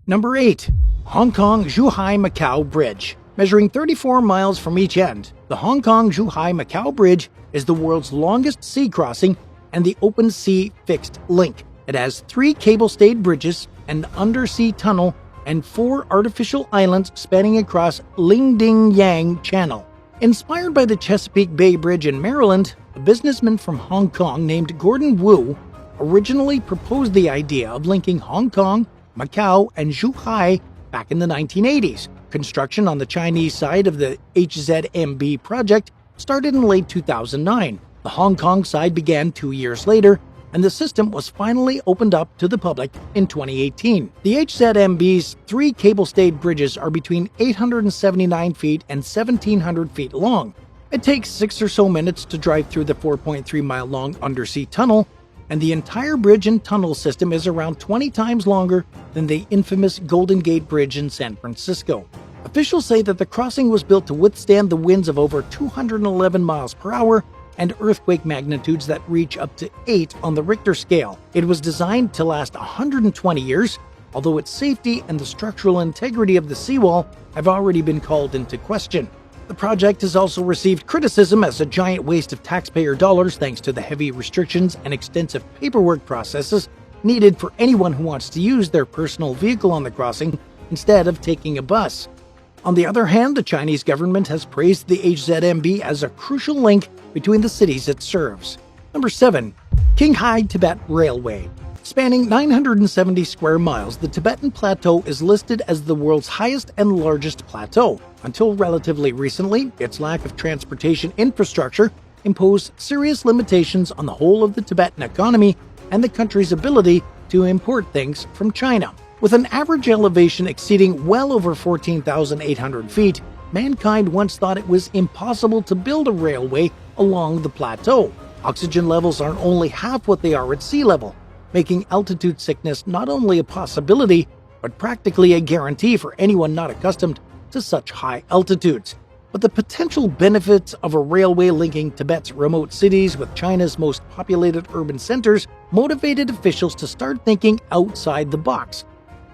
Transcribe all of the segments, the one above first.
Number 8. Hong Kong-Zhuhai-Macau Bridge. Measuring 34 miles from each end, the Hong Kong-Zhuhai-Macau Bridge is the world's longest sea crossing and the open sea fixed link. It has 3 cable-stayed bridges, an undersea tunnel, and 4 artificial islands spanning across Lingding-Yang Channel. Inspired by the Chesapeake Bay Bridge in Maryland, a businessman from Hong Kong named Gordon Wu originally proposed the idea of linking Hong Kong, Macau, and Zhuhai back in the 1980s. Construction on the Chinese side of the HZMB project started in late 2009. The Hong Kong side began 2 years later, and the system was finally opened up to the public in 2018. The HZMB's 3 cable-stayed bridges are between 879 feet and 1,700 feet long. It takes 6 or so minutes to drive through the 4.3-mile-long undersea tunnel, and the entire bridge and tunnel system is around 20 times longer than the infamous Golden Gate Bridge in San Francisco. Officials say that the crossing was built to withstand the winds of over 211 miles per hour and earthquake magnitudes that reach up to 8 on the Richter scale. It was designed to last 120 years, although its safety and the structural integrity of the seawall have already been called into question. The project has also received criticism as a giant waste of taxpayer dollars thanks to the heavy restrictions and extensive paperwork processes needed for anyone who wants to use their personal vehicle on the crossing instead of taking a bus. On the other hand, the Chinese government has praised the HZMB as a crucial link between the cities it serves. Number 7. Qinghai Tibet Railway. Spanning 970 square miles, the Tibetan Plateau is listed as the world's highest and largest plateau. Until relatively recently, its lack of transportation infrastructure imposed serious limitations on the whole of the Tibetan economy and the country's ability to import things from China. With an average elevation exceeding well over 14,800 feet, mankind once thought it was impossible to build a railway along the plateau. Oxygen levels aren't only half what they are at sea level, making altitude sickness not only a possibility, but practically a guarantee for anyone not accustomed to such high altitudes. But the potential benefits of a railway linking Tibet's remote cities with China's most populated urban centers motivated officials to start thinking outside the box,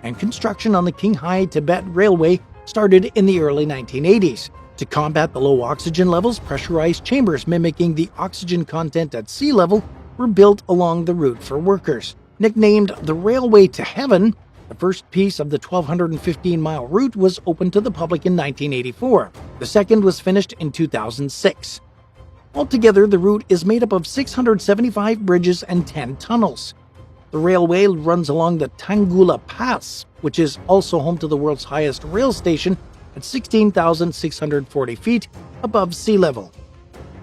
and construction on the Qinghai Tibet Railway started in the early 1980s. To combat the low oxygen levels, pressurized chambers mimicking the oxygen content at sea level were built along the route for workers. Nicknamed the Railway to Heaven, the first piece of the 1,215-mile route was opened to the public in 1984. The second was finished in 2006. Altogether, the route is made up of 675 bridges and 10 tunnels. The railway runs along the Tanggula Pass, which is also home to the world's highest rail station at 16,640 feet above sea level.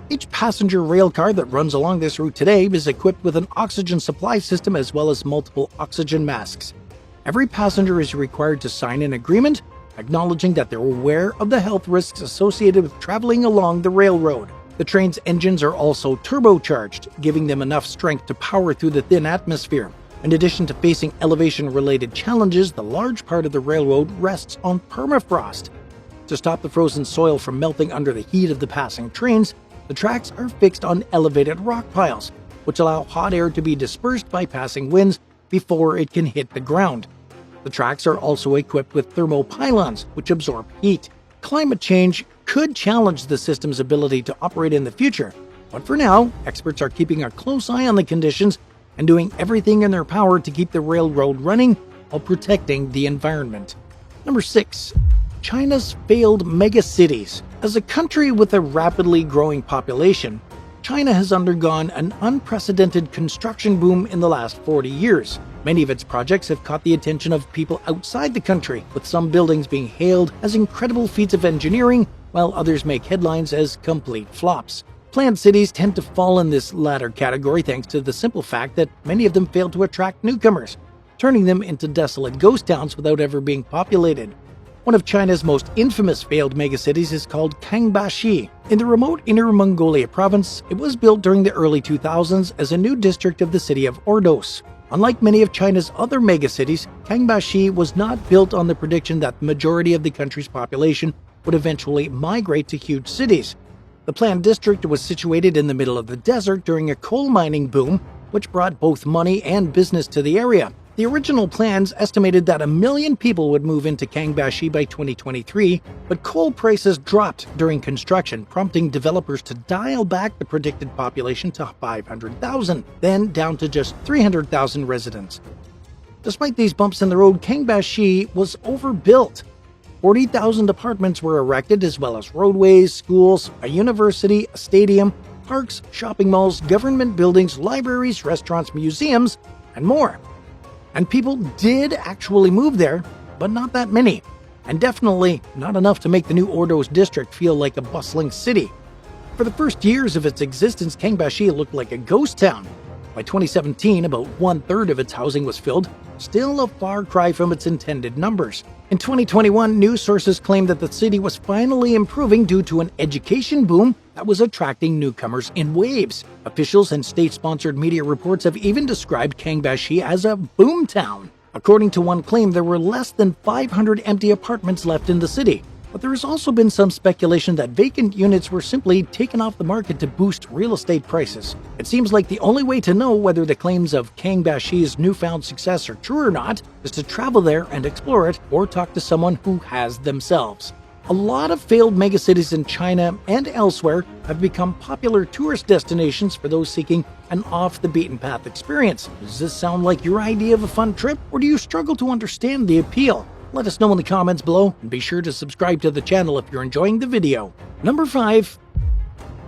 Each passenger rail car that runs along this route today is equipped with an oxygen supply system as well as multiple oxygen masks. Every passenger is required to sign an agreement acknowledging that they're aware of the health risks associated with traveling along the railroad. The train's engines are also turbocharged, giving them enough strength to power through the thin atmosphere. In addition to facing elevation-related challenges, the large part of the railroad rests on permafrost. To stop the frozen soil from melting under the heat of the passing trains, the tracks are fixed on elevated rock piles, which allow hot air to be dispersed by passing winds before it can hit the ground. The tracks are also equipped with thermopylons, which absorb heat. Climate change could challenge the system's ability to operate in the future, but for now, experts are keeping a close eye on the conditions and doing everything in their power to keep the railroad running while protecting the environment. Number 6. China's failed megacities. As a country with a rapidly growing population, China has undergone an unprecedented construction boom in the last 40 years. Many of its projects have caught the attention of people outside the country, with some buildings being hailed as incredible feats of engineering, while others make headlines as complete flops. Planned cities tend to fall in this latter category thanks to the simple fact that many of them fail to attract newcomers, turning them into desolate ghost towns without ever being populated. One of China's most infamous failed megacities is called Kangbashi. In the remote Inner Mongolia province, it was built during the early 2000s as a new district of the city of Ordos. Unlike many of China's other megacities, Kangbashi was not built on the prediction that the majority of the country's population would eventually migrate to huge cities. The planned district was situated in the middle of the desert during a coal mining boom, which brought both money and business to the area. The original plans estimated that 1 million people would move into Kangbashi by 2023, but coal prices dropped during construction, prompting developers to dial back the predicted population to 500,000, then down to just 300,000 residents. Despite these bumps in the road, Kangbashi was overbuilt. 40,000 apartments were erected, as well as roadways, schools, a university, a stadium, parks, shopping malls, government buildings, libraries, restaurants, museums, and more. And people did actually move there, but not that many, and definitely not enough to make the new Ordos district feel like a bustling city. For the first years of its existence, Kangbashi looked like a ghost town. By 2017, about 1/3 of its housing was filled, still a far cry from its intended numbers. In 2021, news sources claimed that the city was finally improving due to an education boom that was attracting newcomers in waves. Officials and state-sponsored media reports have even described Kangbashi as a boom town. According to one claim, there were less than 500 empty apartments left in the city. But there has also been some speculation that vacant units were simply taken off the market to boost real estate prices. It seems like the only way to know whether the claims of Kangbashi's newfound success are true or not is to travel there and explore it, or talk to someone who has themselves. A lot of failed megacities in China and elsewhere have become popular tourist destinations for those seeking an off-the-beaten-path experience. Does this sound like your idea of a fun trip, or do you struggle to understand the appeal? Let us know in the comments below, and be sure to subscribe to the channel if you're enjoying the video. Number 5.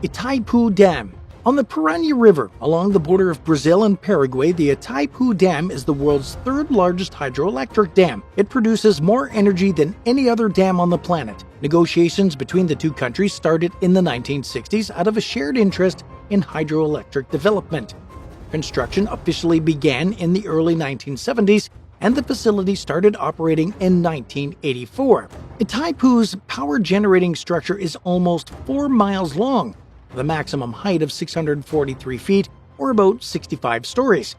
Itaipu Dam. On the Paraná River, along the border of Brazil and Paraguay, the Itaipu Dam is the world's third largest hydroelectric dam. It produces more energy than any other dam on the planet. Negotiations between the two countries started in the 1960s out of a shared interest in hydroelectric development. Construction officially began in the early 1970s, and the facility started operating in 1984. Itaipu's power generating structure is almost 4 miles long, with a maximum height of 643 feet, or about 65 stories.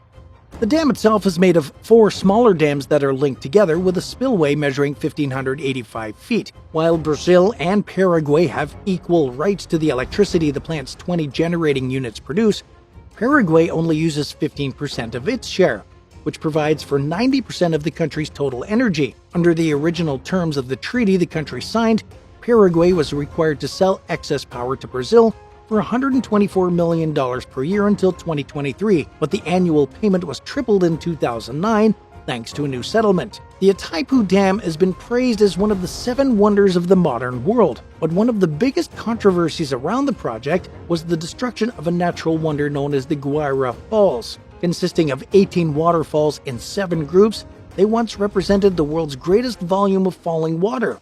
The dam itself is made of 4 smaller dams that are linked together, with a spillway measuring 1,585 feet. While Brazil and Paraguay have equal rights to the electricity the plant's 20 generating units produce, Paraguay only uses 15% of its share, which provides for 90% of the country's total energy. Under the original terms of the treaty the country signed, Paraguay was required to sell excess power to Brazil for $124 million per year until 2023, but the annual payment was tripled in 2009 thanks to a new settlement. The Itaipu Dam has been praised as one of the 7 wonders of the modern world, but one of the biggest controversies around the project was the destruction of a natural wonder known as the Guaira Falls. Consisting of 18 waterfalls in 7 groups, they once represented the world's greatest volume of falling water.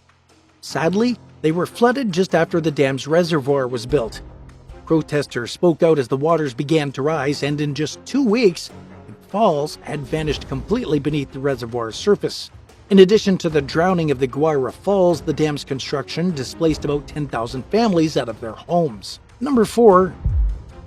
Sadly, they were flooded just after the dam's reservoir was built. Protesters spoke out as the waters began to rise, and in just 2 weeks, the falls had vanished completely beneath the reservoir's surface. In addition to the drowning of the Guaira Falls, the dam's construction displaced about 10,000 families out of their homes. Number 4.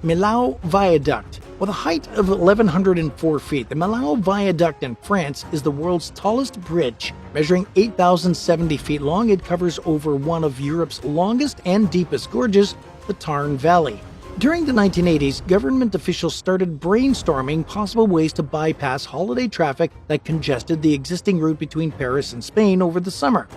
Millau Viaduct. With a height of 1,104 feet, the Millau Viaduct in France is the world's tallest bridge. Measuring 8,070 feet long, it covers over one of Europe's longest and deepest gorges, the Tarn Valley. During the 1980s, government officials started brainstorming possible ways to bypass holiday traffic that congested the existing route between Paris and Spain over the summer.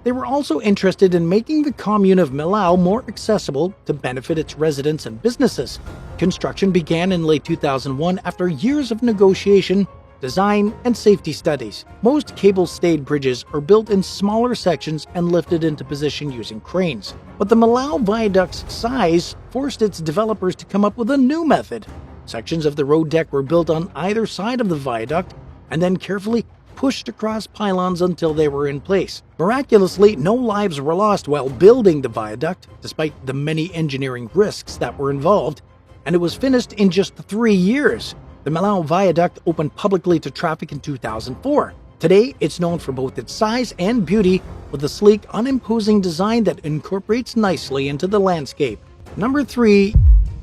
They were also interested in making the commune of Millau more accessible to benefit its residents and businesses. Construction began in late 2001 after years of negotiation, design, and safety studies. Most cable-stayed bridges are built in smaller sections and lifted into position using cranes. But the Millau Viaduct's size forced its developers to come up with a new method. Sections of the road deck were built on either side of the viaduct and then carefully pushed across pylons until they were in place. Miraculously, no lives were lost while building the viaduct, despite the many engineering risks that were involved, and it was finished in just 3 years. The Millau Viaduct opened publicly to traffic in 2004. Today, it's known for both its size and beauty, with a sleek, unimposing design that incorporates nicely into the landscape. Number 3.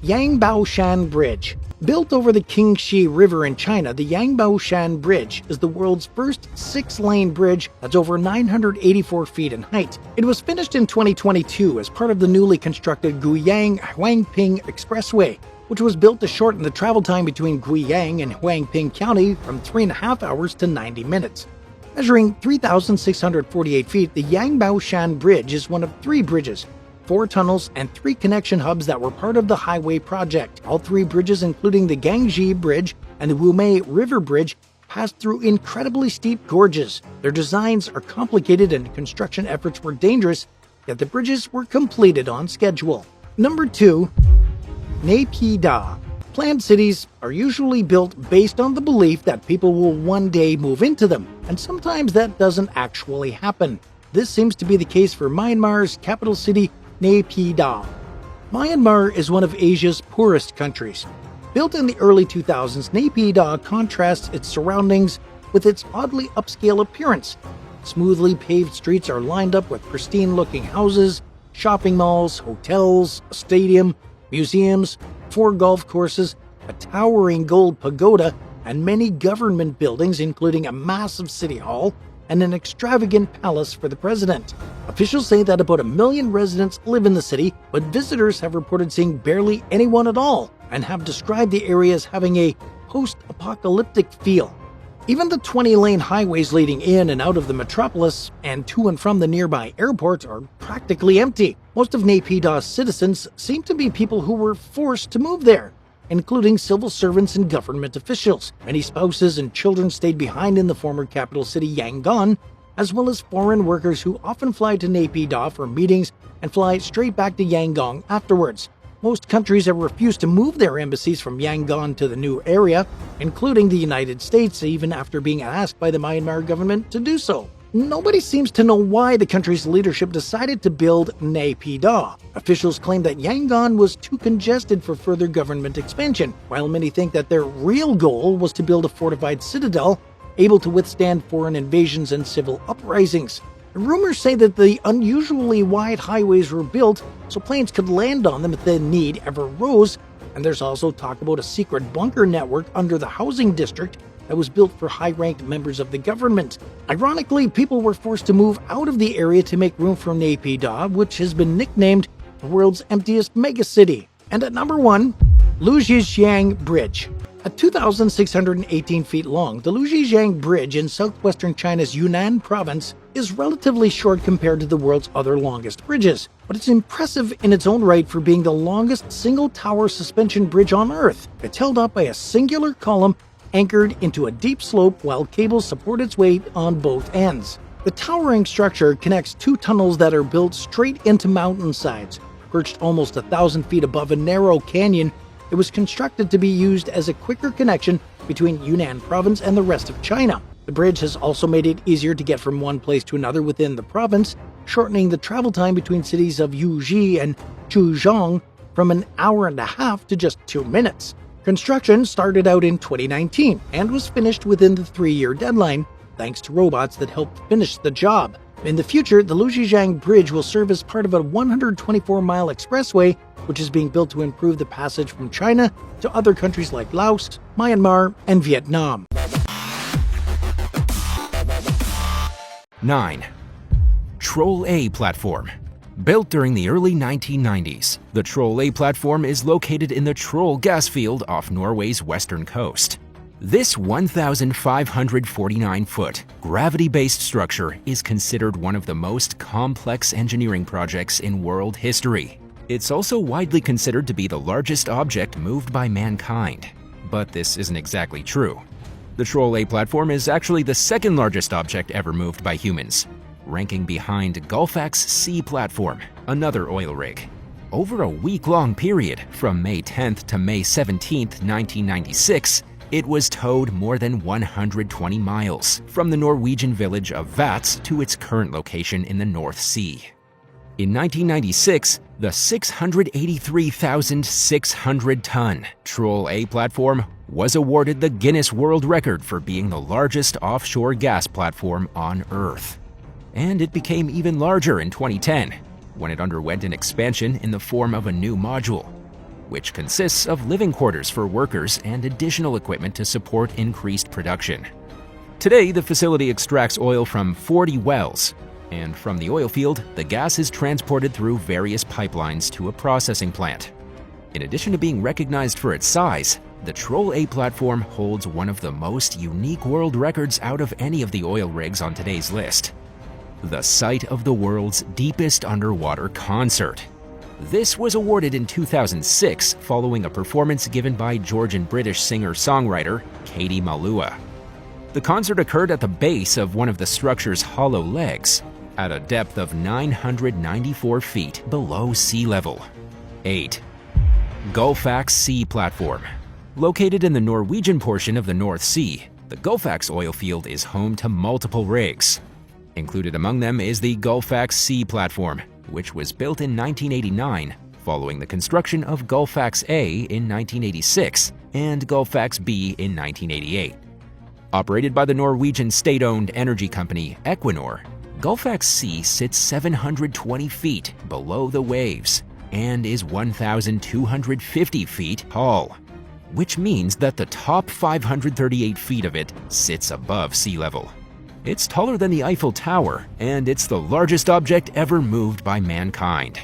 Yangbaoshan Bridge. Built over the Qingxi River in China, the Yangbaoshan Bridge is the world's first 6-lane bridge that's over 984 feet in height. It was finished in 2022 as part of the newly constructed Guiyang-Huangping Expressway. which was built to shorten the travel time between Guiyang and Huangping County from 3.5 hours to 90 minutes. Measuring 3,648 feet, the Yangbaoshan Bridge is one of 3 bridges, 4 tunnels, and 3 connection hubs that were part of the highway project. All 3 bridges, including the Gangji Bridge and the Wumei River Bridge, passed through incredibly steep gorges. Their designs are complicated and construction efforts were dangerous, yet the bridges were completed on schedule. Number 2. Naypyidaw. Planned cities are usually built based on the belief that people will one day move into them, and sometimes that doesn't actually happen. This seems to be the case for Myanmar's capital city, Naypyidaw. Myanmar is one of Asia's poorest countries. Built in the early 2000s, Naypyidaw contrasts its surroundings with its oddly upscale appearance. Smoothly paved streets are lined up with pristine-looking houses, shopping malls, hotels, a stadium, museums, 4 golf courses, a towering gold pagoda, and many government buildings, including a massive city hall and an extravagant palace for the president. Officials say that about 1 million residents live in the city, but visitors have reported seeing barely anyone at all and have described the area as having a post-apocalyptic feel. Even the 20-lane highways leading in and out of the metropolis and to and from the nearby airport are practically empty. Most of Naypyidaw's citizens seem to be people who were forced to move there, including civil servants and government officials. Many spouses and children stayed behind in the former capital city Yangon, as well as foreign workers who often fly to Naypyidaw for meetings and fly straight back to Yangon afterwards. Most countries have refused to move their embassies from Yangon to the new area, including the United States, even after being asked by the Myanmar government to do so. Nobody seems to know why the country's leadership decided to build Naypyidaw. Officials claim that Yangon was too congested for further government expansion, while many think that their real goal was to build a fortified citadel able to withstand foreign invasions and civil uprisings. Rumors say that the unusually wide highways were built so planes could land on them if the need ever rose, and there's also talk about a secret bunker network under the housing district that was built for high-ranked members of the government. Ironically, people were forced to move out of the area to make room for Naypyidaw, which has been nicknamed the world's emptiest megacity. And at number 1, Lujijiang Bridge. At 2,618 feet long, the Lujijiang Bridge in southwestern China's Yunnan province is relatively short compared to the world's other longest bridges, but it's impressive in its own right for being the longest single-tower suspension bridge on Earth. It's held up by a singular column anchored into a deep slope while cables support its weight on both ends. The towering structure connects 2 tunnels that are built straight into mountainsides. Perched almost 1,000 feet above a narrow canyon, it was constructed to be used as a quicker connection between Yunnan province and the rest of China. The bridge has also made it easier to get from one place to another within the province, shortening the travel time between cities of Yuji and Chuzhong from an hour and a half to just 2 minutes. Construction started out in 2019 and was finished within the 3-year deadline, thanks to robots that helped finish the job. In the future, the Lujijiang Bridge will serve as part of a 124-mile expressway, which is being built to improve the passage from China to other countries like Laos, Myanmar, and Vietnam. 9. Troll A platform. Built during the early 1990s, the Troll A platform is located in the Troll gas field off Norway's western coast. This 1,549-foot, gravity-based structure is considered one of the most complex engineering projects in world history. It's also widely considered to be the largest object moved by mankind. But this isn't exactly true. The Troll A platform is actually the second largest object ever moved by humans, ranking behind Gulfax C platform, another oil rig. Over a week-long period, from May 10th to May 17th, 1996, it was towed more than 120 miles from the Norwegian village of Vats to its current location in the North Sea. In 1996, the 683,600-ton Troll A platform was awarded the Guinness World Record for being the largest offshore gas platform on Earth. And it became even larger in 2010, when it underwent an expansion in the form of a new module, which consists of living quarters for workers and additional equipment to support increased production. Today, the facility extracts oil from 40 wells, and from the oil field, the gas is transported through various pipelines to a processing plant. In addition to being recognized for its size, the Troll A platform holds one of the most unique world records out of any of the oil rigs on today's list: the site of the world's deepest underwater concert. This was awarded in 2006 following a performance given by Georgian British singer-songwriter Katie Malua. The concert occurred at the base of one of the structure's hollow legs, at a depth of 994 feet below sea level. 8. Gullfaks Sea Platform. Located in the Norwegian portion of the North Sea, the Gullfaks oil field is home to multiple rigs. Included among them is the Gullfaks Sea Platform, which was built in 1989 following the construction of Gullfaks A in 1986 and Gullfaks B in 1988. Operated by the Norwegian state-owned energy company Equinor, Gullfaks C sits 720 feet below the waves and is 1,250 feet tall, which means that the top 538 feet of it sits above sea level. It's taller than the Eiffel Tower, and it's the largest object ever moved by mankind.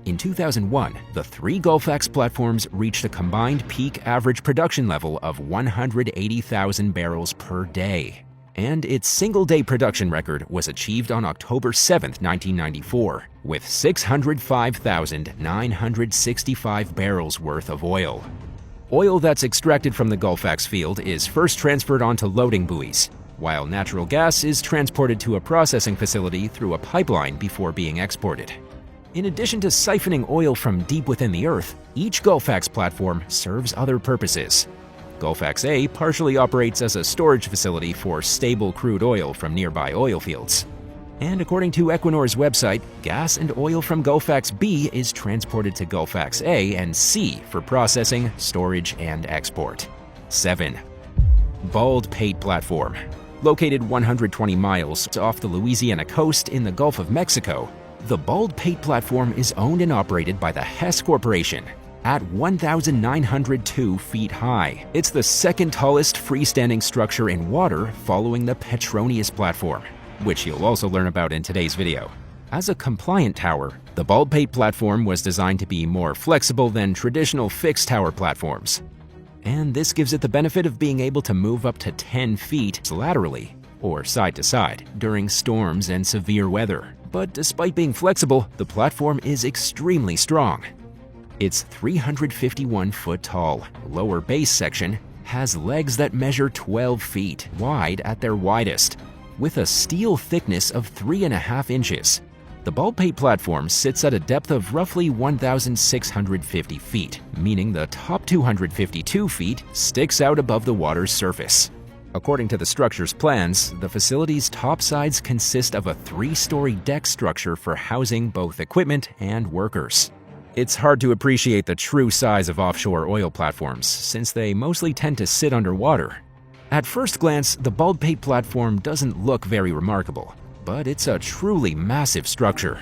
In 2001, the three Gullfaks platforms reached a combined peak average production level of 180,000 barrels per day, and its single-day production record was achieved on October 7, 1994, with 605,965 barrels worth of oil. Oil that's extracted from the Gullfaks field is first transferred onto loading buoys, while natural gas is transported to a processing facility through a pipeline before being exported. In addition to siphoning oil from deep within the earth, each Gullfaks platform serves other purposes. Gullfaks A partially operates as a storage facility for stable crude oil from nearby oil fields. And according to Equinor's website, gas and oil from Gullfaks B is transported to Gullfaks A and C for processing, storage, and export. 7. Baldpate Platform. Located 120 miles off the Louisiana coast in the Gulf of Mexico, the Baldpate Platform is owned and operated by the Hess Corporation. At 1,902 feet high, it's the second tallest freestanding structure in water following the Petronius Platform, which you'll also learn about in today's video. As a compliant tower, the Baldpate Platform was designed to be more flexible than traditional fixed tower platforms. And this gives it the benefit of being able to move up to 10 feet laterally, or side to side, during storms and severe weather. But despite being flexible, the platform is extremely strong. Its 351-foot tall lower base section has legs that measure 12 feet wide at their widest, with a steel thickness of 3.5 inches. The Baldpate platform sits at a depth of roughly 1,650 feet, meaning the top 252 feet sticks out above the water's surface. According to the structure's plans, the facility's top sides consist of a 3-story deck structure for housing both equipment and workers. It's hard to appreciate the true size of offshore oil platforms, since they mostly tend to sit underwater. At first glance, the Baldpate platform doesn't look very remarkable, but it's a truly massive structure.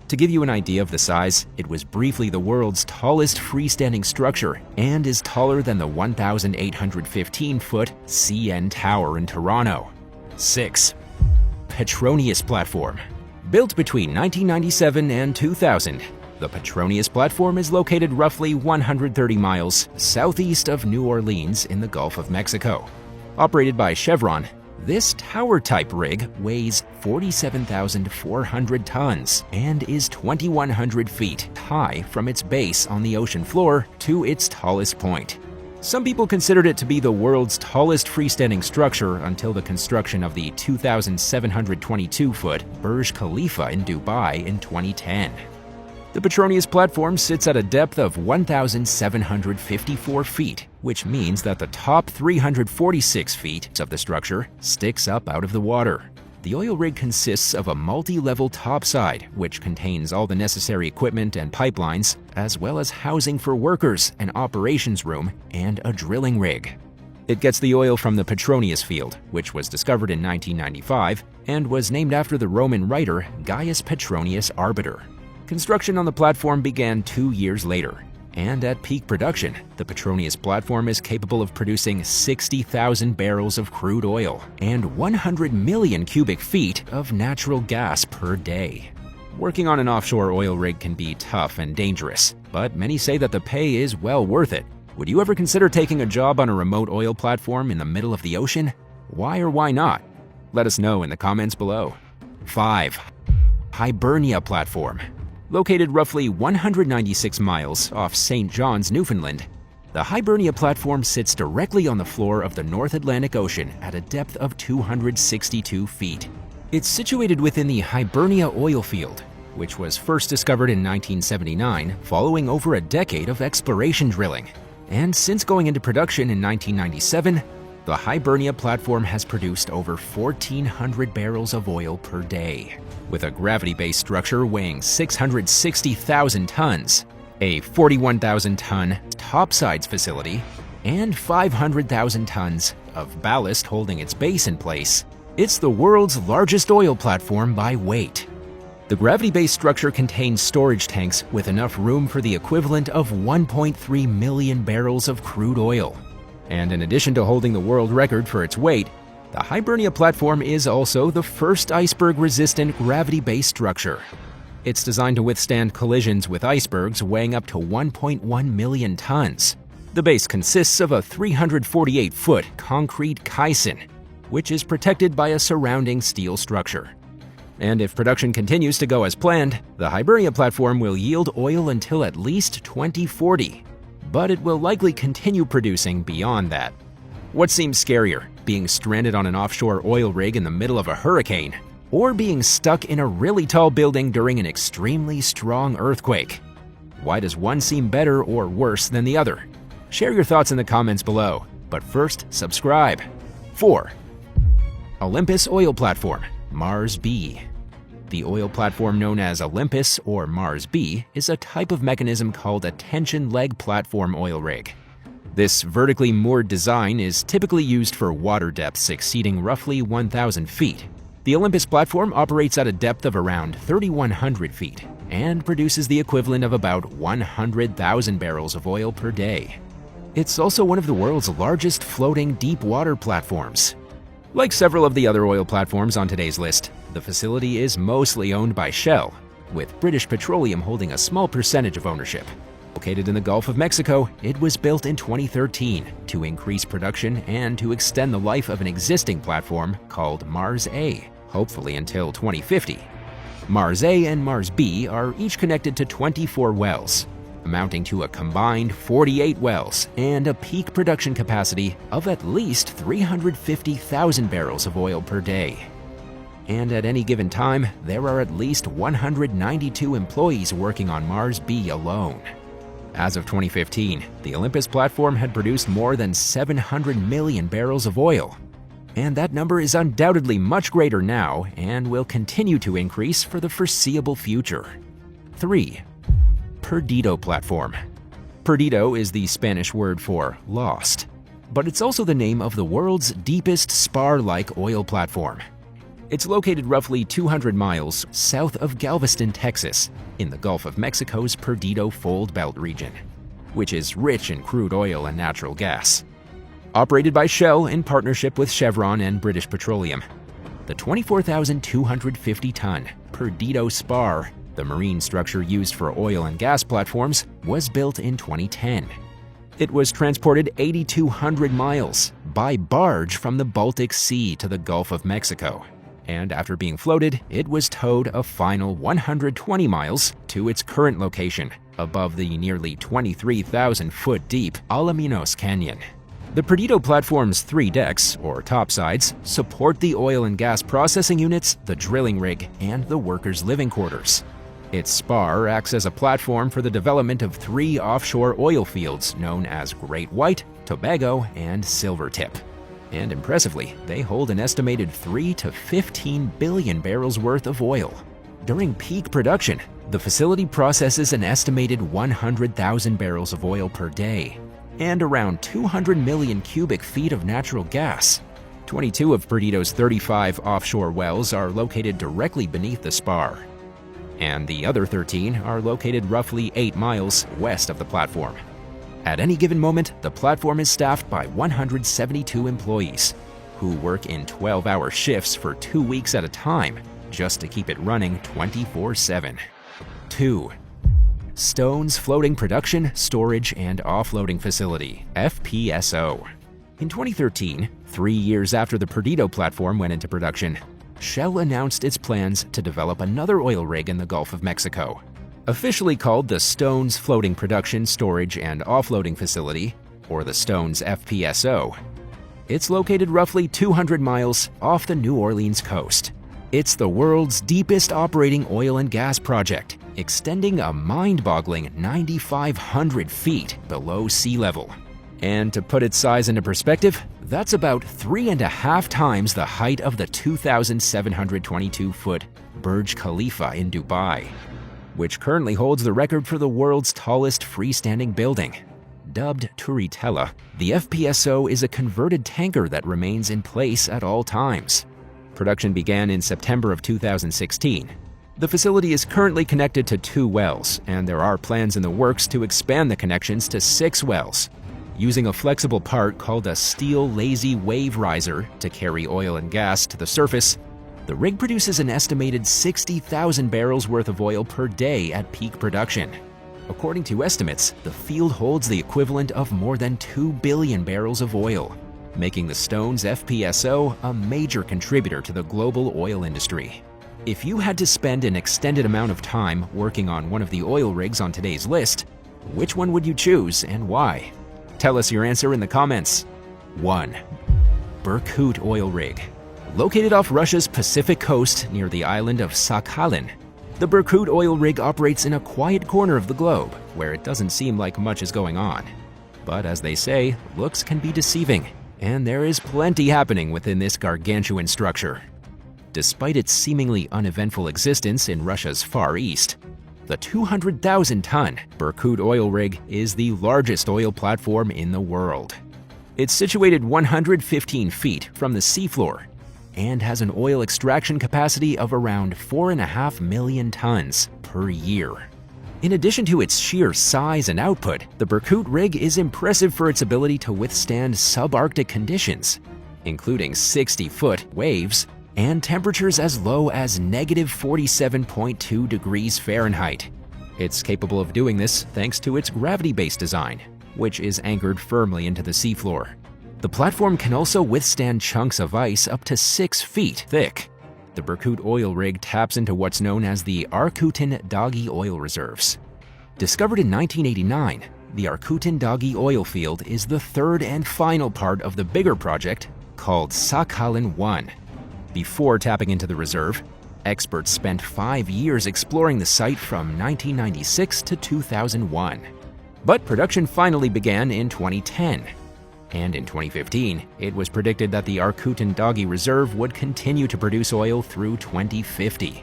To give you an idea of the size, it was briefly the world's tallest freestanding structure and is taller than the 1,815-foot CN Tower in Toronto. 6. Petronius Platform. Built between 1997 and 2000, the Petronius Platform is located roughly 130 miles southeast of New Orleans in the Gulf of Mexico. Operated by Chevron, this tower-type rig weighs 47,400 tons and is 2,100 feet high from its base on the ocean floor to its tallest point. Some people considered it to be the world's tallest freestanding structure until the construction of the 2,722-foot Burj Khalifa in Dubai in 2010. The Petronius platform sits at a depth of 1,754 feet, which means that the top 346 feet of the structure sticks up out of the water. The oil rig consists of a multi-level topside, which contains all the necessary equipment and pipelines, as well as housing for workers, an operations room, and a drilling rig. It gets the oil from the Petronius field, which was discovered in 1995 and was named after the Roman writer Gaius Petronius Arbiter. Construction on the platform began 2 years later, and at peak production, the Petronius platform is capable of producing 60,000 barrels of crude oil and 100 million cubic feet of natural gas per day. Working on an offshore oil rig can be tough and dangerous, but many say that the pay is well worth it. Would you ever consider taking a job on a remote oil platform in the middle of the ocean? Why or why not? Let us know in the comments below. 5. Hibernia Platform. Located roughly 196 miles off St. John's, Newfoundland, the Hibernia Platform sits directly on the floor of the North Atlantic Ocean at a depth of 262 feet. It's situated within the Hibernia oil field, which was first discovered in 1979 following over a decade of exploration drilling. And since going into production in 1997, the Hibernia Platform has produced over 1,400 barrels of oil per day, with a gravity-based structure weighing 660,000 tons, a 41,000-ton topsides facility, and 500,000 tons of ballast holding its base in place. It's the world's largest oil platform by weight. The gravity-based structure contains storage tanks with enough room for the equivalent of 1.3 million barrels of crude oil. And in addition to holding the world record for its weight, the Hibernia Platform is also the first iceberg-resistant gravity-based structure. It's designed to withstand collisions with icebergs weighing up to 1.1 million tons. The base consists of a 348-foot concrete caisson, which is protected by a surrounding steel structure. And if production continues to go as planned, the Hibernia Platform will yield oil until at least 2040, but it will likely continue producing beyond that. What seems scarier, being stranded on an offshore oil rig in the middle of a hurricane, or being stuck in a really tall building during an extremely strong earthquake? Why does one seem better or worse than the other? Share your thoughts in the comments below, but first, subscribe. 4. Olympus Oil Platform, Mars B. The oil platform known as Olympus or Mars B is a type of mechanism called a tension leg platform oil rig. This vertically moored design is typically used for water depths exceeding roughly 1,000 feet. The Olympus platform operates at a depth of around 3,100 feet and produces the equivalent of about 100,000 barrels of oil per day. It's also one of the world's largest floating deep water platforms. Like several of the other oil platforms on today's list, the facility is mostly owned by Shell, with British Petroleum holding a small percentage of ownership. Located in the Gulf of Mexico, it was built in 2013 to increase production and to extend the life of an existing platform called Mars A, hopefully until 2050. Mars A and Mars B are each connected to 24 wells, amounting to a combined 48 wells and a peak production capacity of at least 350,000 barrels of oil per day. And at any given time, there are at least 192 employees working on Mars B alone. As of 2015, the Olympus platform had produced more than 700 million barrels of oil. And that number is undoubtedly much greater now and will continue to increase for the foreseeable future. 3. Perdido Platform. Perdido is the Spanish word for lost, but it's also the name of the world's deepest spar-like oil platform. It's located roughly 200 miles south of Galveston, Texas, in the Gulf of Mexico's Perdido Fold Belt region, which is rich in crude oil and natural gas. Operated by Shell in partnership with Chevron and British Petroleum, the 24,250-ton Perdido Spar, the marine structure used for oil and gas platforms, was built in 2010. It was transported 8,200 miles by barge from the Baltic Sea to the Gulf of Mexico. And after being floated, it was towed a final 120 miles to its current location, above the nearly 23,000-foot deep Alaminos Canyon. The Perdido platform's 3 decks, or topsides, support the oil and gas processing units, the drilling rig, and the workers' living quarters. Its spar acts as a platform for the development of 3 offshore oil fields known as Great White, Tobago, and Silvertip. And impressively, they hold an estimated 3 to 15 billion barrels worth of oil. During peak production, the facility processes an estimated 100,000 barrels of oil per day and around 200 million cubic feet of natural gas. 22 of Perdido's 35 offshore wells are located directly beneath the spar, and the other 13 are located roughly 8 miles west of the platform. At any given moment, the platform is staffed by 172 employees, who work in 12-hour shifts for 2 weeks at a time, just to keep it running 24/7. 2. Stone's Floating Production, Storage, and Offloading Facility, FPSO. In 2013, 3 years after the Perdido platform went into production, Shell announced its plans to develop another oil rig in the Gulf of Mexico. Officially called the Stone's Floating Production, Storage, and Offloading Facility, or the Stone's FPSO, it's located roughly 200 miles off the New Orleans coast. It's the world's deepest operating oil and gas project, extending a mind-boggling 9,500 feet below sea level. And to put its size into perspective, that's about 3.5 times the height of the 2,722-foot Burj Khalifa in Dubai, which currently holds the record for the world's tallest freestanding building. Dubbed Turitella, the FPSO is a converted tanker that remains in place at all times. Production began in September of 2016. The facility is currently connected to 2 wells, and there are plans in the works to expand the connections to 6 wells. Using a flexible part called a steel lazy wave riser to carry oil and gas to the surface, the rig produces an estimated 60,000 barrels worth of oil per day at peak production. According to estimates, the field holds the equivalent of more than 2 billion barrels of oil, making the Stone's FPSO a major contributor to the global oil industry. If you had to spend an extended amount of time working on one of the oil rigs on today's list, which one would you choose and why? Tell us your answer in the comments. 1. Berkut Oil Rig. Located off Russia's Pacific coast near the island of Sakhalin, the Berkut oil rig operates in a quiet corner of the globe where it doesn't seem like much is going on. But as they say, looks can be deceiving, and there is plenty happening within this gargantuan structure. Despite its seemingly uneventful existence in Russia's Far East, the 200,000-ton Berkut oil rig is the largest oil platform in the world. It's situated 115 feet from the seafloor and has an oil extraction capacity of around 4.5 million tons per year. In addition to its sheer size and output, the Berkut rig is impressive for its ability to withstand subarctic conditions, including 60-foot waves and temperatures as low as -47.2 degrees Fahrenheit. It's capable of doing this thanks to its gravity-based design, which is anchored firmly into the seafloor. The platform can also withstand chunks of ice up to 6 feet thick. The Berkut oil rig taps into what's known as the Arkutin Dagi oil reserves. Discovered in 1989, the Arkutin Dagi oil field is the third and final part of the bigger project called Sakhalin-1. Before tapping into the reserve, experts spent 5 years exploring the site from 1996 to 2001. But production finally began in 2010. And in 2015, it was predicted that the Arkutin Dagi reserve would continue to produce oil through 2050.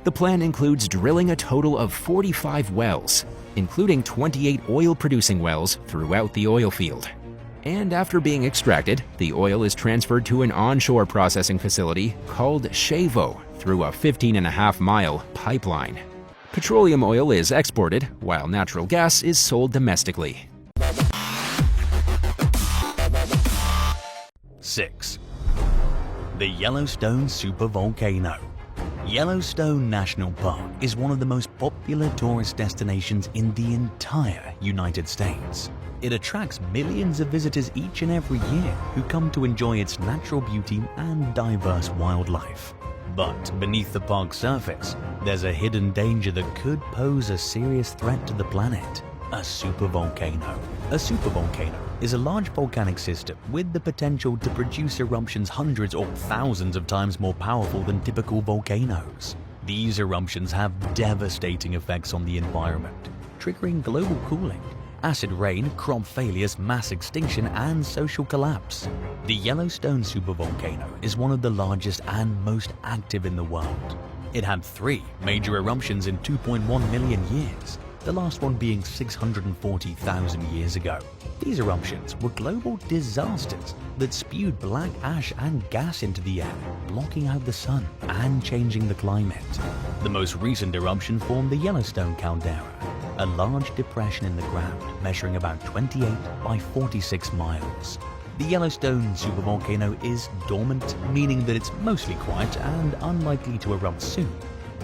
The plan includes drilling a total of 45 wells, including 28 oil-producing wells throughout the oil field. And after being extracted, the oil is transferred to an onshore processing facility called Shevo through a 15.5-mile pipeline. Petroleum oil is exported, while natural gas is sold domestically. 6. The Yellowstone Supervolcano. Yellowstone National Park is one of the most popular tourist destinations in the entire United States. It attracts millions of visitors each and every year who come to enjoy its natural beauty and diverse wildlife. But beneath the park's surface, there's a hidden danger that could pose a serious threat to the planet: a supervolcano. A supervolcano is a large volcanic system with the potential to produce eruptions hundreds or thousands of times more powerful than typical volcanoes. These eruptions have devastating effects on the environment, triggering global cooling, acid rain, crop failures, mass extinction, and social collapse. The Yellowstone supervolcano is one of the largest and most active in the world. It had 3 major eruptions in 2.1 million years, the last one being 640,000 years ago. These eruptions were global disasters that spewed black ash and gas into the air, blocking out the sun and changing the climate. The most recent eruption formed the Yellowstone Caldera, a large depression in the ground measuring about 28 by 46 miles. The Yellowstone supervolcano is dormant, meaning that it's mostly quiet and unlikely to erupt soon.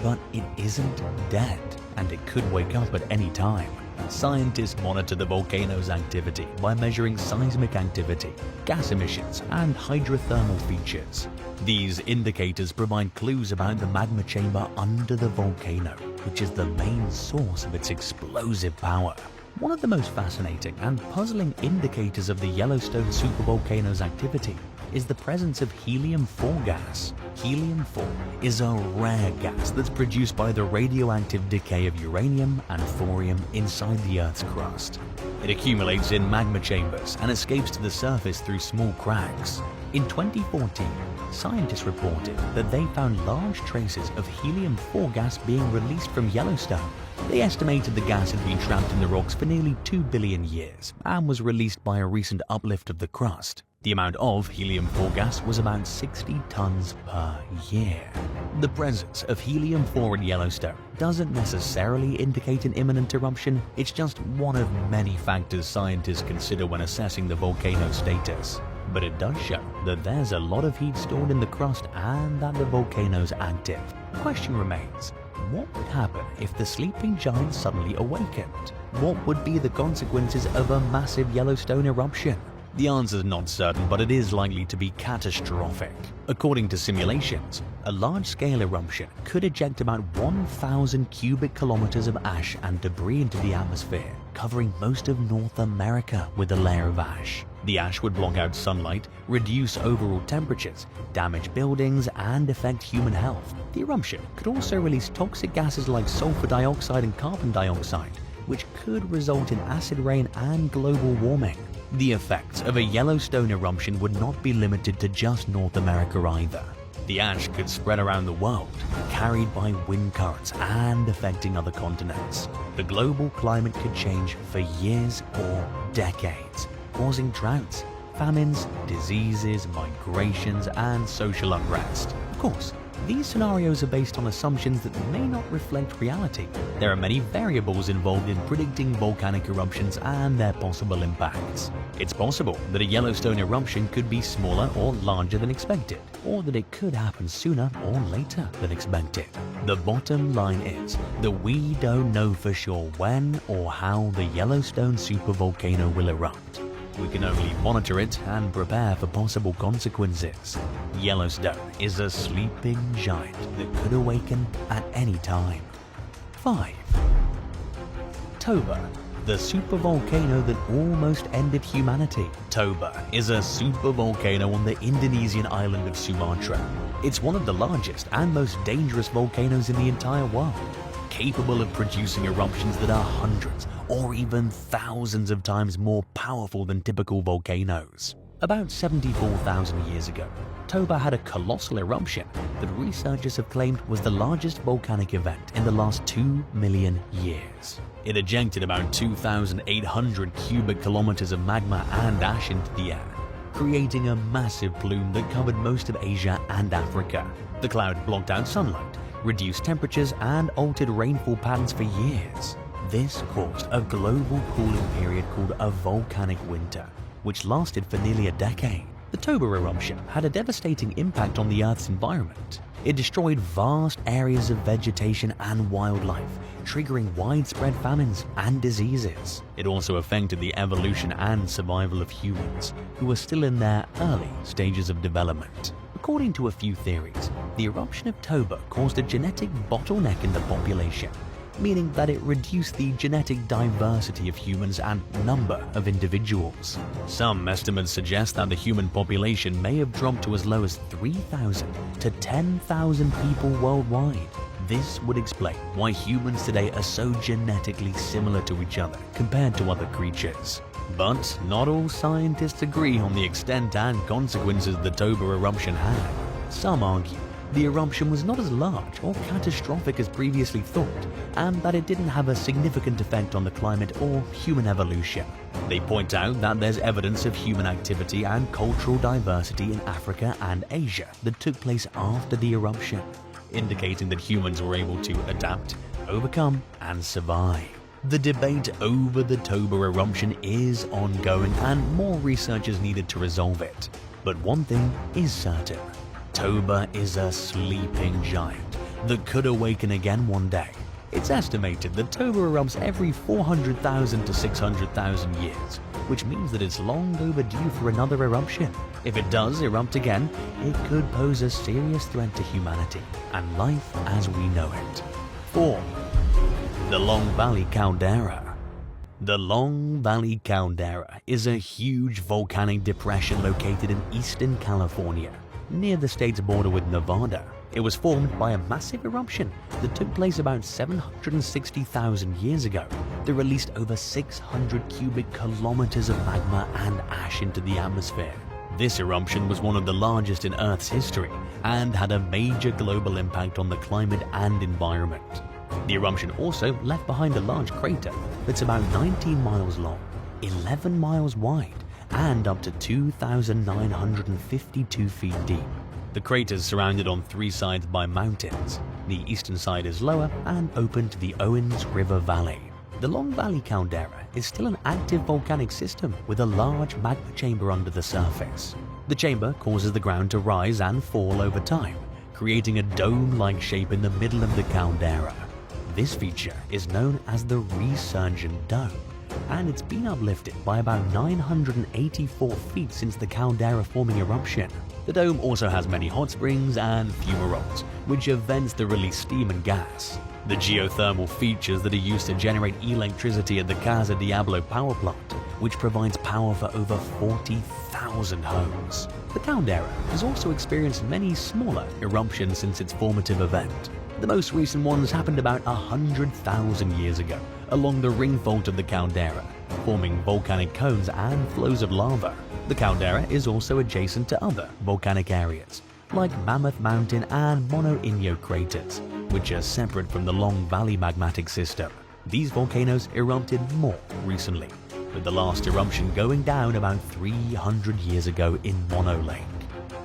But it isn't dead, and it could wake up at any time. Scientists monitor the volcano's activity by measuring seismic activity, gas emissions, and hydrothermal features. These indicators provide clues about the magma chamber under the volcano, which is the main source of its explosive power. One of the most fascinating and puzzling indicators of the Yellowstone supervolcano's activity is the presence of helium-4 gas. Helium-4 is a rare gas that's produced by the radioactive decay of uranium and thorium inside the Earth's crust. It accumulates in magma chambers and escapes to the surface through small cracks. In 2014, scientists reported that they found large traces of helium-4 gas being released from Yellowstone. They estimated the gas had been trapped in the rocks for nearly 2 billion years and was released by a recent uplift of the crust. The amount of helium-4 gas was about 60 tons per year. The presence of helium-4 in Yellowstone doesn't necessarily indicate an imminent eruption. It's just one of many factors scientists consider when assessing the volcano's status. But it does show that there's a lot of heat stored in the crust and that the volcano's active. The question remains, what would happen if the sleeping giant suddenly awakened? What would be the consequences of a massive Yellowstone eruption? The answer is not certain, but it is likely to be catastrophic. According to simulations, a large-scale eruption could eject about 1,000 cubic kilometers of ash and debris into the atmosphere, covering most of North America with a layer of ash. The ash would block out sunlight, reduce overall temperatures, damage buildings, and affect human health. The eruption could also release toxic gases like sulfur dioxide and carbon dioxide, which could result in acid rain and global warming. The effects of a Yellowstone eruption would not be limited to just North America either. The ash could spread around the world, carried by wind currents and affecting other continents. The global climate could change for years or decades, causing droughts, famines, diseases, migrations, and social unrest. Of course, these scenarios are based on assumptions that may not reflect reality. There are many variables involved in predicting volcanic eruptions and their possible impacts. It's possible that a Yellowstone eruption could be smaller or larger than expected, or that it could happen sooner or later than expected. The bottom line is that we don't know for sure when or how the Yellowstone supervolcano will erupt. We can only monitor it and prepare for possible consequences. Yellowstone is a sleeping giant that could awaken at any time. 5. Toba, the supervolcano that almost ended humanity. Toba is a supervolcano on the Indonesian island of Sumatra. It's one of the largest and most dangerous volcanoes in the entire world, capable of producing eruptions that are hundreds or even thousands of times more powerful than typical volcanoes. About 74,000 years ago, Toba had a colossal eruption that researchers have claimed was the largest volcanic event in the last 2 million years. It ejected about 2,800 cubic kilometers of magma and ash into the air, creating a massive plume that covered most of Asia and Africa. The cloud blocked out sunlight, reduced temperatures, and altered rainfall patterns for years. This caused a global cooling period called a volcanic winter, which lasted for nearly a decade. The Toba eruption had a devastating impact on the Earth's environment. It destroyed vast areas of vegetation and wildlife, triggering widespread famines and diseases. It also affected the evolution and survival of humans, who were still in their early stages of development. According to a few theories, the eruption of Toba caused a genetic bottleneck in the population, meaning that it reduced the genetic diversity of humans and number of individuals. Some estimates suggest that the human population may have dropped to as low as 3,000 to 10,000 people worldwide. This would explain why humans today are so genetically similar to each other compared to other creatures. But not all scientists agree on the extent and consequences the Toba eruption had. Some argue the eruption was not as large or catastrophic as previously thought, and that it didn't have a significant effect on the climate or human evolution. They point out that there's evidence of human activity and cultural diversity in Africa and Asia that took place after the eruption, indicating that humans were able to adapt, overcome, and survive. The debate over the Toba eruption is ongoing and more research is needed to resolve it. But one thing is certain. Toba is a sleeping giant that could awaken again one day. It's estimated that Toba erupts every 400,000 to 600,000 years, which means that it's long overdue for another eruption. If it does erupt again, it could pose a serious threat to humanity and life as we know it. 4. The Long Valley Caldera. The Long Valley Caldera is a huge volcanic depression located in eastern California, near the state's border with Nevada. It was formed by a massive eruption that took place about 760,000 years ago that released over 600 cubic kilometers of magma and ash into the atmosphere. This eruption was one of the largest in Earth's history and had a major global impact on the climate and environment. The eruption also left behind a large crater that's about 19 miles long, 11 miles wide, and up to 2,952 feet deep. The crater is surrounded on three sides by mountains. The eastern side is lower and open to the Owens River Valley. The Long Valley Caldera is still an active volcanic system with a large magma chamber under the surface. The chamber causes the ground to rise and fall over time, creating a dome-like shape in the middle of the caldera. This feature is known as the Resurgent Dome, and it's been uplifted by about 984 feet since the caldera forming eruption. The dome also has many hot springs and fumaroles, which are vents that release steam and gas. The geothermal features that are used to generate electricity at the Casa Diablo power plant, which provides power for over 40,000 homes. The caldera has also experienced many smaller eruptions since its formative event. The most recent ones happened about 100,000 years ago along the ring fault of the caldera, forming volcanic cones and flows of lava. The caldera is also adjacent to other volcanic areas, like Mammoth Mountain and Mono Inyo craters, which are separate from the Long Valley magmatic system. These volcanoes erupted more recently, with the last eruption going down about 300 years ago in Mono Lake.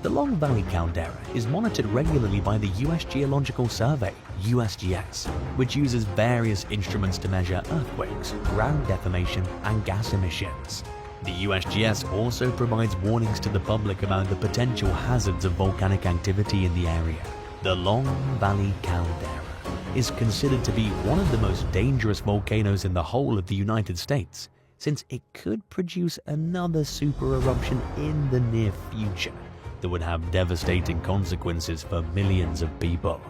The Long Valley Caldera is monitored regularly by the U.S. Geological Survey, USGS, which uses various instruments to measure earthquakes, ground deformation, and gas emissions. The USGS also provides warnings to the public about the potential hazards of volcanic activity in the area. The Long Valley Caldera is considered to be one of the most dangerous volcanoes in the whole of the United States, since it could produce another super eruption in the near future that would have devastating consequences for millions of people.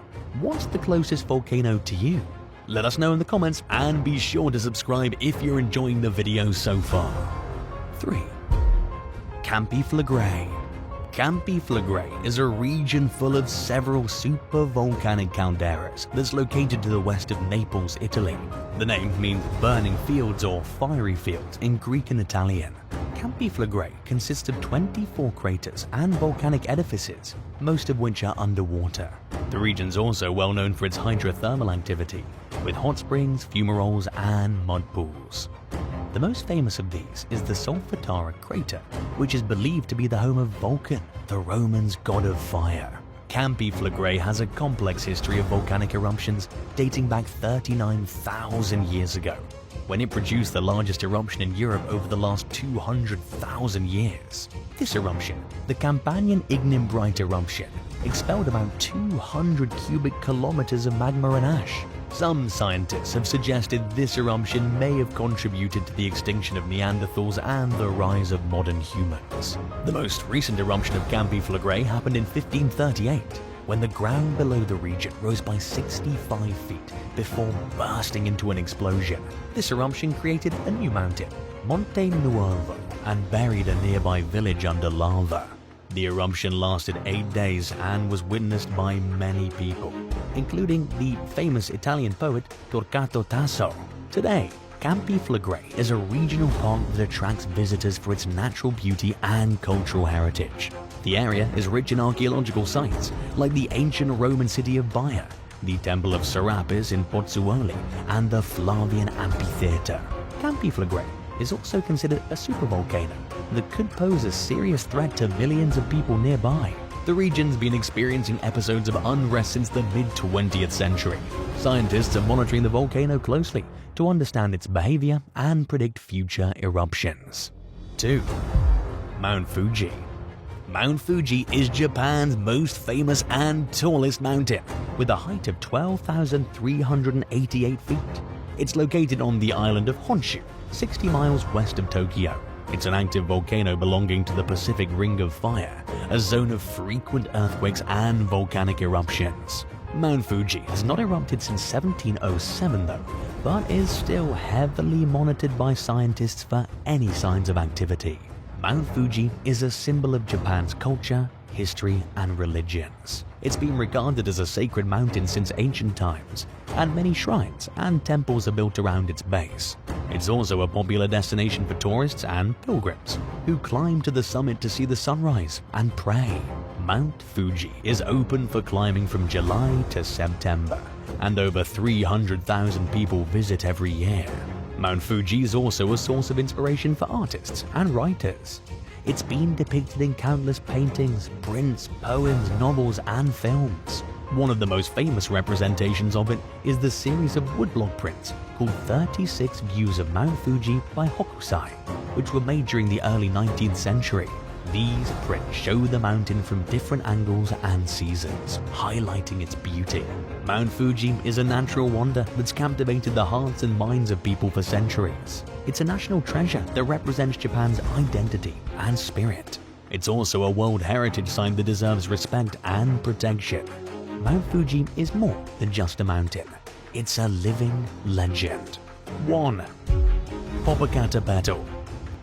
What's the closest volcano to you? Let us know in the comments and be sure to subscribe if you're enjoying the video so far. 3. Campi Flegrei. Campi Flegrei is a region full of several supervolcanic calderas that's located to the west of Naples, Italy. The name means burning fields or fiery fields in Greek and Italian. Campi Flegrei consists of 24 craters and volcanic edifices, most of which are underwater. The region's also well known for its hydrothermal activity, with hot springs, fumaroles, and mud pools. The most famous of these is the Solfatara crater, which is believed to be the home of Vulcan, the Romans' god of fire. Campi Flegrei has a complex history of volcanic eruptions dating back 39,000 years ago, when it produced the largest eruption in Europe over the last 200,000 years. This eruption, the Campanian Ignimbrite eruption, expelled about 200 cubic kilometers of magma and ash. Some scientists have suggested this eruption may have contributed to the extinction of Neanderthals and the rise of modern humans. The most recent eruption of Campi Flegrei happened in 1538, when the ground below the region rose by 65 feet before bursting into an explosion. This eruption created a new mountain, Monte Nuovo, and buried a nearby village under lava. The eruption lasted 8 days and was witnessed by many people, including the famous Italian poet Torquato Tasso. Today, Campi Flegrei is a regional park that attracts visitors for its natural beauty and cultural heritage. The area is rich in archaeological sites, like the ancient Roman city of Baia, the Temple of Serapis in Pozzuoli, and the Flavian Amphitheatre. Campi Flegrei is also considered a supervolcano that could pose a serious threat to millions of people nearby. The region's been experiencing episodes of unrest since the mid-20th century. Scientists are monitoring the volcano closely to understand its behavior and predict future eruptions. 2. Mount Fuji. Mount Fuji is Japan's most famous and tallest mountain, with a height of 12,388 feet. It's located on the island of Honshu, 60 miles west of Tokyo. It's an active volcano belonging to the Pacific Ring of Fire, a zone of frequent earthquakes and volcanic eruptions. Mount Fuji has not erupted since 1707 though, but is still heavily monitored by scientists for any signs of activity. Mount Fuji is a symbol of Japan's culture, history, and religions. It's been regarded as a sacred mountain since ancient times, and many shrines and temples are built around its base. It's also a popular destination for tourists and pilgrims who climb to the summit to see the sunrise and pray. Mount Fuji is open for climbing from July to September, and over 300,000 people visit every year. Mount Fuji is also a source of inspiration for artists and writers. It's been depicted in countless paintings, prints, poems, novels, and films. One of the most famous representations of it is the series of woodblock prints called 36 Views of Mount Fuji by Hokusai, which were made during the early 19th century. These prints show the mountain from different angles and seasons, highlighting its beauty. Mount Fuji is a natural wonder that's captivated the hearts and minds of people for centuries. It's a national treasure that represents Japan's identity and spirit. It's also a World Heritage Site that deserves respect and protection. Mount Fuji is more than just a mountain. It's a living legend. 1. Popocatépetl.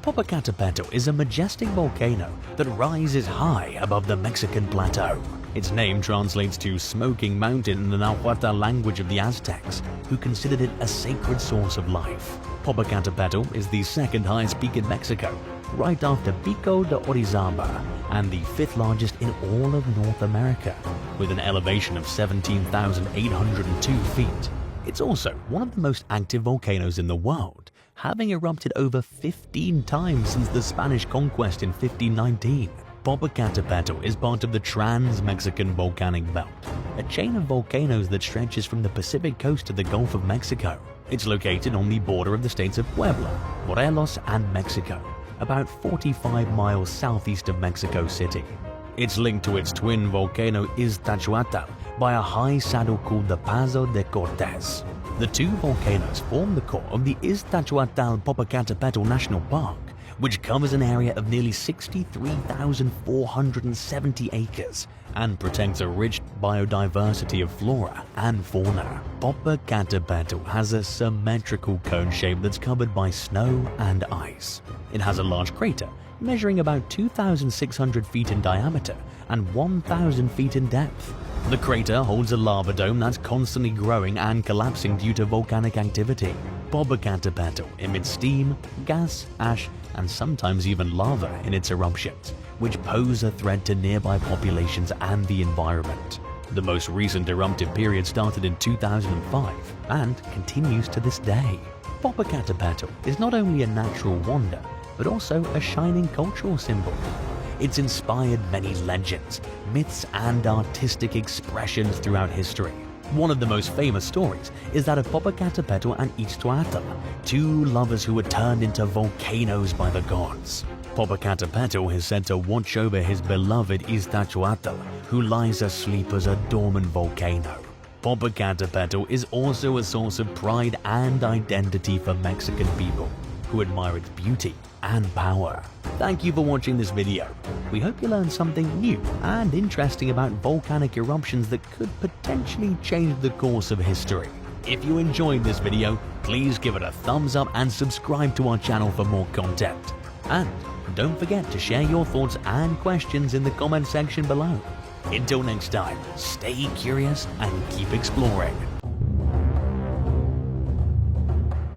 Popocatépetl is a majestic volcano that rises high above the Mexican plateau. Its name translates to smoking mountain in the Nahuatl language of the Aztecs, who considered it a sacred source of life. Popocatépetl is the second highest peak in Mexico, right after Pico de Orizaba, and the fifth largest in all of North America, with an elevation of 17,802 feet. It's also one of the most active volcanoes in the world, having erupted over 15 times since the Spanish conquest in 1519. Popocatépetl is part of the Trans-Mexican Volcanic Belt, a chain of volcanoes that stretches from the Pacific coast to the Gulf of Mexico. It's located on the border of the states of Puebla, Morelos, and Mexico, about 45 miles southeast of Mexico City. It's linked to its twin volcano Iztaccíhuatl by a high saddle called the Paso de Cortés. The two volcanoes form the core of the Iztaccíhuatl-Popocatépetl National Park, which covers an area of nearly 63,470 acres and protects a rich biodiversity of flora and fauna. Popocatépetl has a symmetrical cone shape that's covered by snow and ice. It has a large crater measuring about 2,600 feet in diameter and 1,000 feet in depth. The crater holds a lava dome that's constantly growing and collapsing due to volcanic activity. Popocatépetl emits steam, gas, ash, and sometimes even lava in its eruptions, which pose a threat to nearby populations and the environment. The most recent eruptive period started in 2005 and continues to this day. Popocatépetl is not only a natural wonder, but also a shining cultural symbol. It's inspired many legends, myths, and artistic expressions throughout history. One of the most famous stories is that of Popocatépetl and Ixtlahuatl, two lovers who were turned into volcanoes by the gods. Popocatépetl is said to watch over his beloved Iztaccíhuatl, who lies asleep as a dormant volcano. Popocatépetl is also a source of pride and identity for Mexican people, who admire its beauty and power. Thank you for watching this video. We hope you learned something new and interesting about volcanic eruptions that could potentially change the course of history. If you enjoyed this video, please give it a thumbs up and subscribe to our channel for more content. And don't forget to share your thoughts and questions in the comment section below. Until next time, stay curious and keep exploring.